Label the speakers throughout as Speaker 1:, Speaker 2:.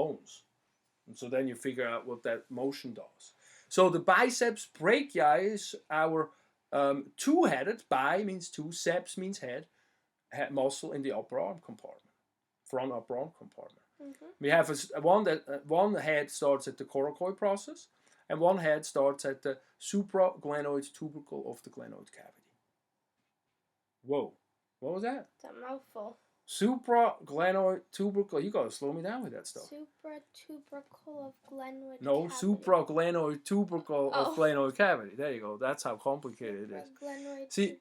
Speaker 1: bones. And so then you figure out what that motion does. So the biceps brachii is our two-headed. Bi means two, ceps means head muscle in the upper arm compartment, front upper arm compartment. Mm-hmm. We have one head starts at the coracoid process, and one head starts at the supraglenoid tubercle of the glenoid cavity. Whoa, what was that?
Speaker 2: It's a mouthful.
Speaker 1: Supraglenoid tubercle. You gotta slow me down with that stuff.
Speaker 2: Supratubercle of glenoid
Speaker 1: No,
Speaker 2: cavity.
Speaker 1: supraglenoid tubercle of glenoid cavity. There you go. That's how complicated it is. See,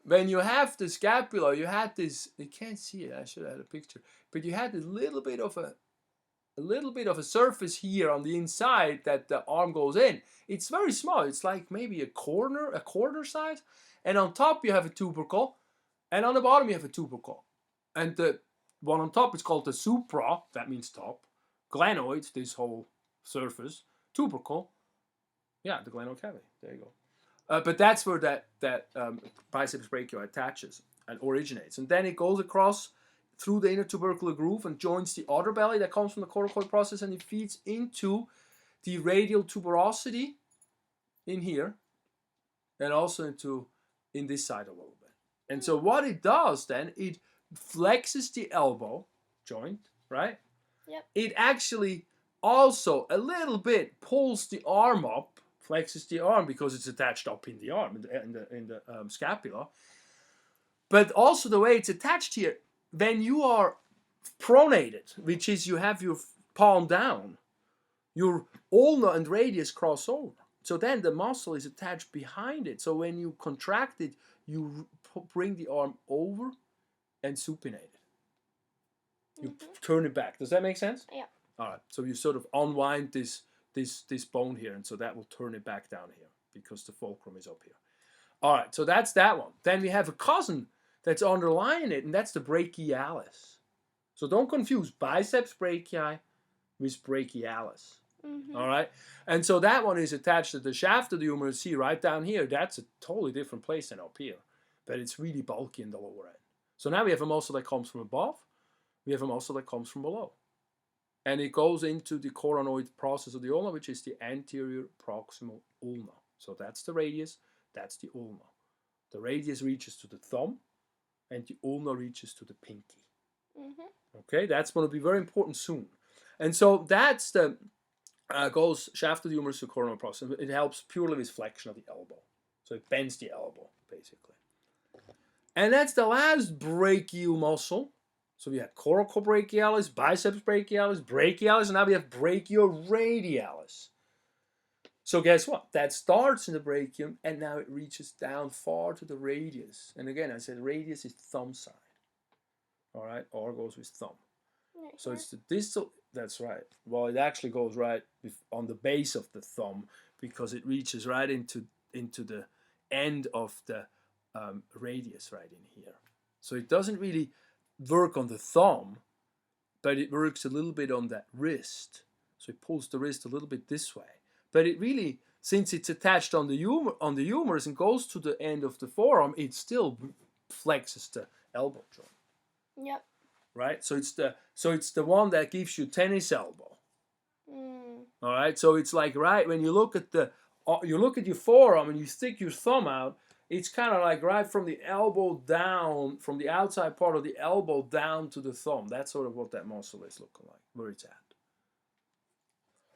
Speaker 1: when you have the scapula, you had this. You can't see it. I should have had a picture. But you had a little bit of a surface here on the inside that the arm goes in. It's very small. It's like maybe a quarter size. And on top you have a tubercle, and on the bottom you have a tubercle. And the one on top is called the supra, that means top. Glenoid, this whole surface. Tubercle, yeah, the glenoid cavity. There you go. But that's where that biceps brachii attaches and originates. And then it goes across through the inner tubercular groove and joins the other belly that comes from the coracoid process, and it feeds into the radial tuberosity in here, and also in this side a little bit. And so what it does then, it flexes the elbow joint, right?
Speaker 2: Yep.
Speaker 1: It actually also a little bit pulls the arm up, flexes the arm because it's attached up in the arm, in the scapula. But also the way it's attached here, when you are pronated, which is you have your palm down, your ulna and radius cross over. So then the muscle is attached behind it. So when you contract it, you bring the arm over and supinate it. You turn it back. Does that make sense?
Speaker 2: Yeah.
Speaker 1: All right. So you sort of unwind this bone here, and so that will turn it back down here because the fulcrum is up here. All right. So that's that one. Then we have a cousin that's underlying it, and that's the brachialis. So don't confuse biceps brachii with brachialis. Mm-hmm. All right. And so that one is attached to the shaft of the humerus. See right down here. That's a totally different place than up here, but it's really bulky in the lower end. So now we have a muscle that comes from above. We have a muscle that comes from below. And it goes into the coronoid process of the ulna, which is the anterior proximal ulna. So that's the radius, that's the ulna. The radius reaches to the thumb, and the ulna reaches to the pinky. Mm-hmm. Okay, that's going to be very important soon. And so that's the goes shaft of the humerus to coronoid process. It helps purely with flexion of the elbow. So it bends the elbow, basically. And that's the last brachial muscle. So we have coracobrachialis, biceps brachialis, and now we have brachioradialis. So guess what? That starts in the brachium, and now it reaches down far to the radius. And again, I said radius is thumb side. All right, R goes with thumb. So it's the distal. That's right. Well, it actually goes right on the base of the thumb because it reaches right into the end of the radius right in here. So it doesn't really work on the thumb, but it works a little bit on that wrist. So it pulls the wrist a little bit this way. But it really, since it's attached on the humerus and goes to the end of the forearm, it still flexes the elbow joint.
Speaker 2: Yep.
Speaker 1: Right? So it's the one that gives you tennis elbow. All right? So it's like right when you look at your forearm and you stick your thumb out, it's kind of like right from the elbow down, from the outside part of the elbow down to the thumb. That's sort of what that muscle is looking like, where it's at.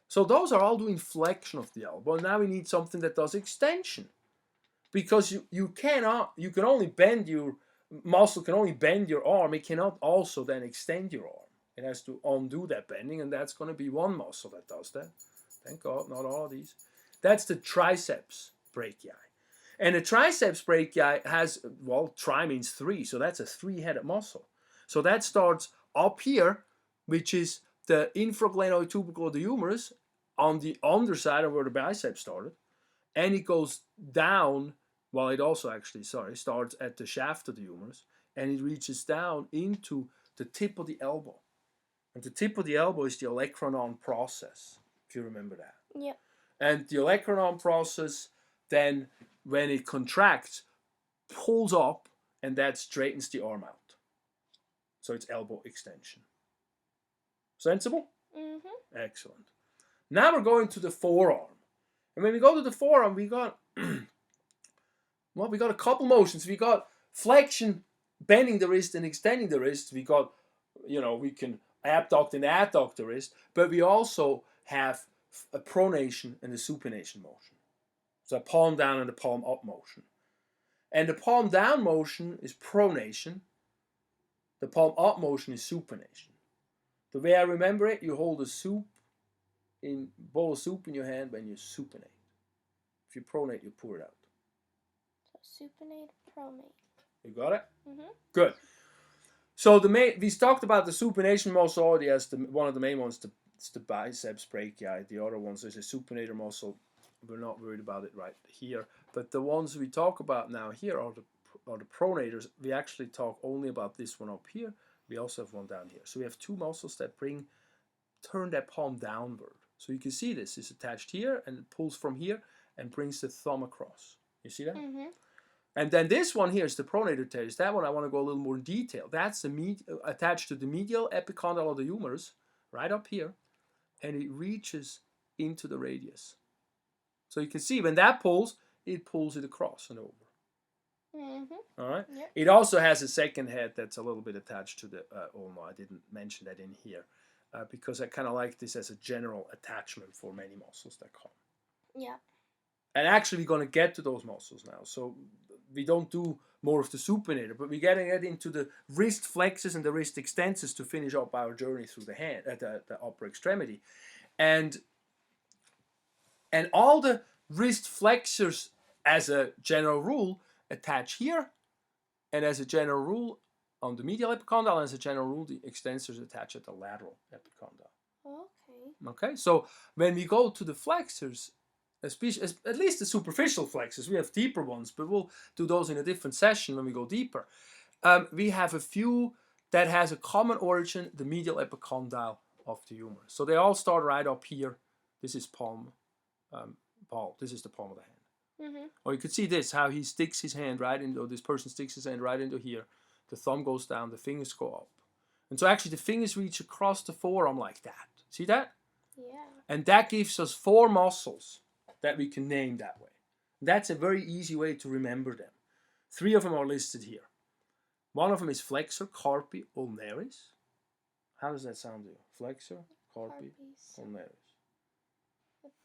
Speaker 1: So those are all doing flexion of the elbow. Now we need something that does extension. Because you can only bend your muscle, can only bend your arm. It cannot also then extend your arm. It has to undo that bending, and that's going to be one muscle that does that. Thank God, not all of these. That's the triceps brachii. And the triceps brachii has, well, tri means three, so that's a three-headed muscle. So that starts up here, which is the infraglenoid tubercle of the humerus, on the underside of where the bicep started, and it goes down, well, it also actually, starts at the shaft of the humerus, and it reaches down into the tip of the elbow. And the tip of the elbow is the olecranon process, if you remember that.
Speaker 2: Yep.
Speaker 1: And the olecranon process, then, when it contracts, pulls up, and that straightens the arm out. So it's elbow extension. Sensible?
Speaker 2: Mm-hmm.
Speaker 1: Excellent. Now we're going to the forearm. And when we go to the forearm, we got we got a couple motions. We got flexion, bending the wrist and extending the wrist. We got, we can abduct and adduct the wrist, but we also have a pronation and a supination motion. So a palm down and a palm up motion. And the palm down motion is pronation. The palm up motion is supination. The way I remember it, you hold a bowl of soup in your hand when you supinate. If you pronate, you pour it out.
Speaker 2: So supinate, pronate.
Speaker 1: You got it?
Speaker 2: Mm-hmm.
Speaker 1: Good. So we talked about the supination muscle already as one of the main ones. It's the biceps brachii. The other ones is a supinator muscle. We're not worried about it right here. But the ones we talk about now here are the pronators. We actually talk only about this one up here. We also have one down here. So we have two muscles that turn that palm downward. So you can see this is attached here and it pulls from here and brings the thumb across. You see that?
Speaker 2: Mm-hmm.
Speaker 1: And then this one here is the pronator teres. That one I want to go a little more in detail. That's attached to the medial epicondyle of the humerus, right up here, and it reaches into the radius. So you can see when that pulls, it pulls it across and over.
Speaker 2: Mm-hmm.
Speaker 1: All right.
Speaker 2: Yep.
Speaker 1: It also has a second head that's a little bit attached to the ulna. I didn't mention that in here because I kind of like this as a general attachment for many muscles that come.
Speaker 2: Yeah.
Speaker 1: And actually, we're going to get to those muscles now. So we don't do more of the supinator, but we're getting it into the wrist flexors and the wrist extensors to finish up our journey through the hand, the upper extremity, and all the wrist flexors, as a general rule, attach here, and as a general rule, on the medial epicondyle, and as a general rule, the extensors attach at the lateral epicondyle.
Speaker 2: Okay.
Speaker 1: Okay, so when we go to the flexors, at least the superficial flexors, we have deeper ones, but we'll do those in a different session when we go deeper. We have a few that has a common origin, the medial epicondyle of the humerus. So they all start right up here. This is palm. This is the palm of the hand.
Speaker 2: Mm-hmm.
Speaker 1: Or you could see this, how he sticks his hand right into, or this person sticks his hand right into here. The thumb goes down, the fingers go up. And so actually the fingers reach across the forearm like that. See that?
Speaker 2: Yeah.
Speaker 1: And that gives us 4 muscles that we can name that way. That's a very easy way to remember them. 3 of them are listed here. One of them is flexor carpi ulnaris. How does that sound to you? Flexor carpi ulnaris.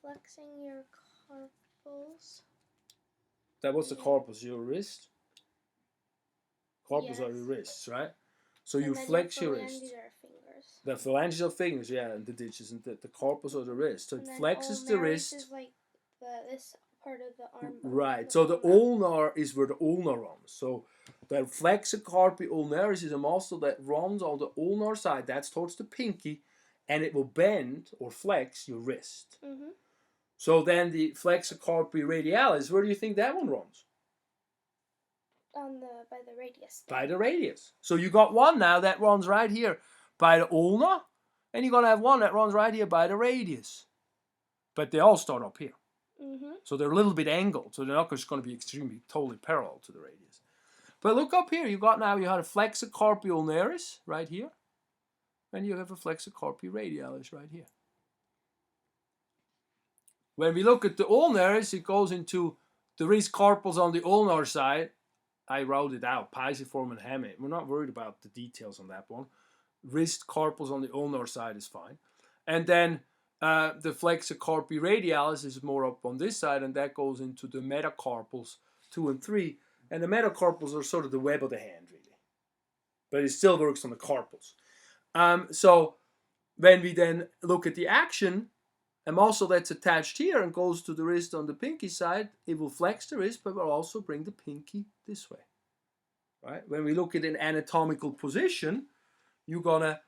Speaker 2: Flexing your carpals.
Speaker 1: That was the carpals, your wrist. Carpals
Speaker 2: Yes.
Speaker 1: are your wrists, right? So
Speaker 2: And
Speaker 1: you
Speaker 2: then
Speaker 1: flex your wrist.
Speaker 2: are fingers.
Speaker 1: The phalanges are fingers, yeah, and the digits, and the carpals are the wrist. So
Speaker 2: And
Speaker 1: it
Speaker 2: then
Speaker 1: flexes the
Speaker 2: ulnaris
Speaker 1: wrist.
Speaker 2: is like this part of the arm.
Speaker 1: Right. So the ulnar is where the ulna runs. So the flexor carpi ulnaris is a muscle that runs on the ulnar side. That's towards the pinky, and it will bend or flex your wrist.
Speaker 2: Mm-hmm.
Speaker 1: So then the flexor carpi radialis, where do you think that one runs?
Speaker 2: By the radius.
Speaker 1: By the radius. So you got one now that runs right here by the ulna, and you're gonna have one that runs right here by the radius. But they all start up here.
Speaker 2: Mm-hmm.
Speaker 1: So they're a little bit angled, so they're not just going to be totally parallel to the radius. But look up here, you had a flexor carpi ulnaris right here, and you have a flexor carpi radialis right here. When we look at the ulnaris, it goes into the wrist carpals on the ulnar side. I wrote it out, pisiform and hamate. We're not worried about the details on that one. Wrist carpals on the ulnar side is fine. And then the flexor carpi radialis is more up on this side, and that goes into the metacarpals 2 and 3. And the metacarpals are sort of the web of the hand, really. But it still works on the carpals. So when we then look at the action, a muscle that's attached here and goes to the wrist on the pinky side, it will flex the wrist, but will also bring the pinky this way. Right? When we look at an anatomical position, you're going to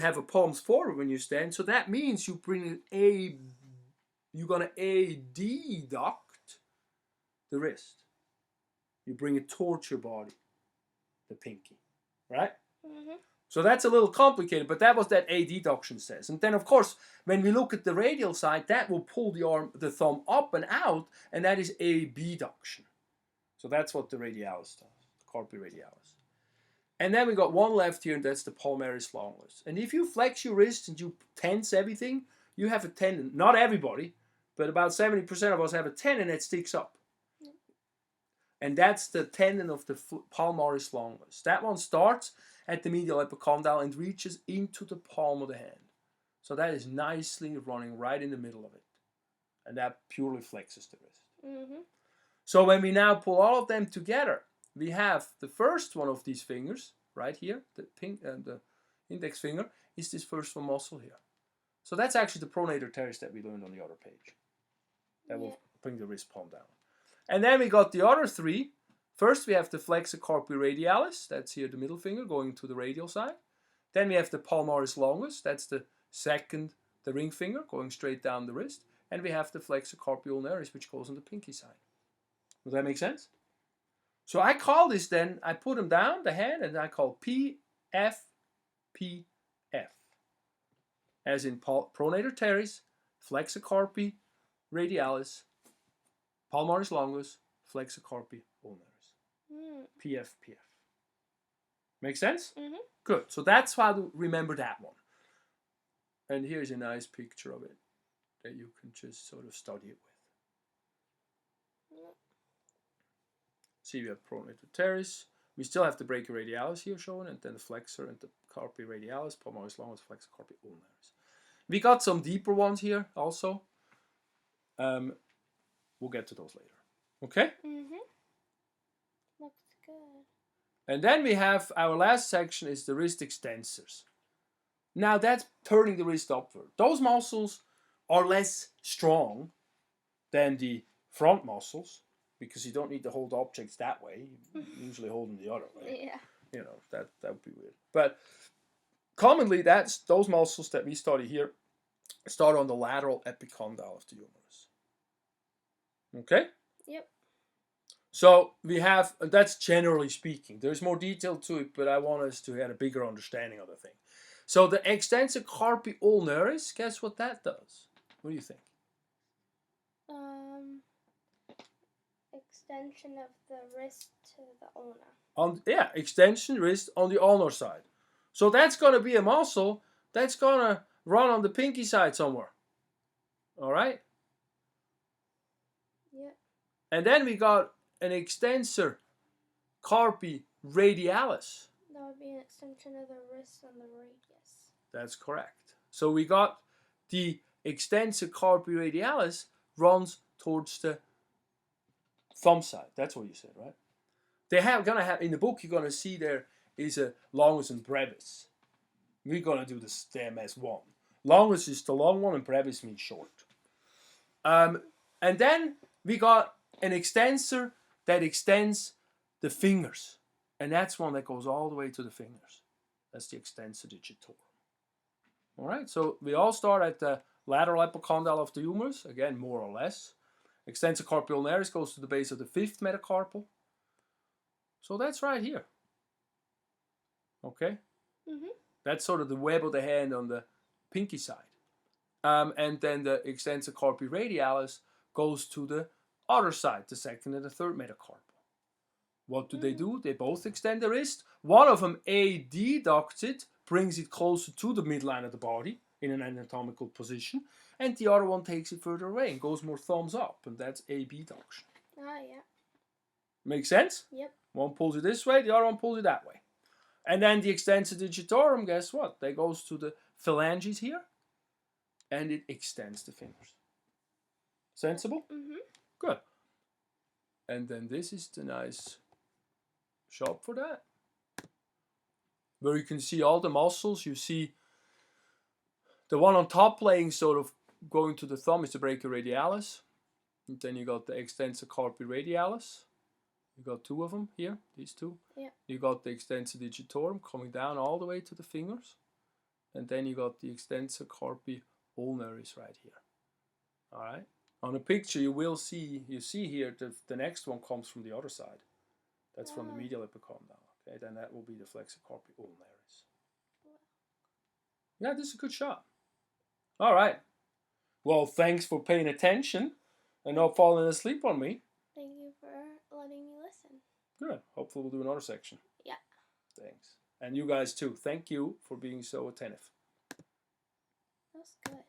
Speaker 1: have a palms forward when you stand. So that means you're going to adduct the wrist. You bring it towards your body, the pinky. Right?
Speaker 2: Mm-hmm.
Speaker 1: So that's a little complicated, but that was that adduction says. And then, of course, when we look at the radial side, that will pull the thumb up and out, and that is abduction. So that's what the radialis does, the carpi radialis. And then we got one left here, and that's the palmaris longus. And if you flex your wrist and you tense everything, you have a tendon. Not everybody, but about 70% of us have a tendon that sticks up. And that's the tendon of the palmaris longus. That one starts at the medial epicondyle and reaches into the palm of the hand. So that is nicely running right in the middle of it. And that purely flexes the wrist.
Speaker 2: Mm-hmm.
Speaker 1: So when we now pull all of them together, we have the first one of these fingers right here, the index finger, is this first one muscle here. So that's actually the pronator teres that we learned on the other page. That will bring the wrist palm down. And then we got the other three. First we have the flexor carpi radialis, that's here the middle finger going to the radial side. Then we have the palmaris longus, that's the second, the ring finger going straight down the wrist. And we have the flexor carpi ulnaris, which goes on the pinky side. Does that make sense? So I call this then, I put them down, the hand, and I call P, F, P, F. As in pronator teres, flexor carpi radialis, palmaris longus, flexor carpi ulnaris. PF, PF. Make sense?
Speaker 2: Mm-hmm.
Speaker 1: Good. So that's how to remember that one. And here's a nice picture of it that you can just sort of study it with. See, we have pronator teres. We still have the brachioradialis here shown, and then the flexor and the carpi radialis, palmaris longus, flexor carpi ulnaris. We got some deeper ones here also. We'll get to those later. Okay?
Speaker 2: Mm-hmm. Looks good.
Speaker 1: And then we have our last section is the wrist extensors. Now that's turning the wrist upward. Those muscles are less strong than the front muscles because you don't need to hold objects that way. You usually hold them the other way.
Speaker 2: Yeah.
Speaker 1: You know, that would be weird. But commonly, that's those muscles that we study here start on the lateral epicondyle of the humerus. Okay?
Speaker 2: Yep.
Speaker 1: So we have, and that's generally speaking. There's more detail to it, but I want us to get a bigger understanding of the thing. So the extensor carpi ulnaris, guess what that does? What do you think?
Speaker 2: Extension of the wrist to the ulna.
Speaker 1: Extension wrist on the ulnar side. So that's going to be a muscle that's going to run on the pinky side somewhere. All right?
Speaker 2: Yep.
Speaker 1: And then we got an extensor carpi radialis.
Speaker 2: That would be an extension of the wrist on the radius.
Speaker 1: That's correct. So we got the extensor carpi radialis runs towards the thumb side. That's what you said, right? Gonna have in the book. You're gonna see there is a longus and brevis. We're gonna do this them as one. Longus is the long one, and brevis means short. And then we got an extensor that extends the fingers, and that's one that goes all the way to the fingers. That's the extensor digitorum. All right. So we all start at the lateral epicondyle of the humerus, again more or less. Extensor carpi ulnaris goes to the base of the fifth metacarpal. So that's right here. Okay?
Speaker 2: Mm-hmm.
Speaker 1: That's sort of the web of the hand on the pinky side. And then the extensor carpi radialis goes to the other side, the second and the third metacarpal. What do they do? They both extend the wrist. One of them adducts it, brings it closer to the midline of the body in an anatomical position, and the other one takes it further away and goes more thumbs up, and that's abduction.
Speaker 2: Ah, yeah.
Speaker 1: Make sense?
Speaker 2: Yep.
Speaker 1: One pulls it this way, the other one pulls it that way. And then the extensor digitorum, guess what? That goes to the phalanges here, and it extends the fingers. Sensible?
Speaker 2: Mm-hmm.
Speaker 1: Good. And then this is the nice shot for that, where you can see all the muscles. You see the one on top laying sort of going to the thumb is the brachioradialis. And then you got the extensor carpi radialis. You got two of them here, these two.
Speaker 2: Yeah.
Speaker 1: You got the extensor digitorum coming down all the way to the fingers. And then you got the extensor carpi ulnaris right here. All right. On a picture you see here the next one comes from the other side. That's from the medial epicondyle. Okay, then that will be the flexor carpi ulnaris. Yeah, this is a good shot. All right. Well, thanks for paying attention and not falling asleep on me.
Speaker 2: Thank you for letting me listen.
Speaker 1: Good. Hopefully we'll do another section.
Speaker 2: Yeah.
Speaker 1: Thanks. And you guys too. Thank you for being so attentive.
Speaker 2: That's good.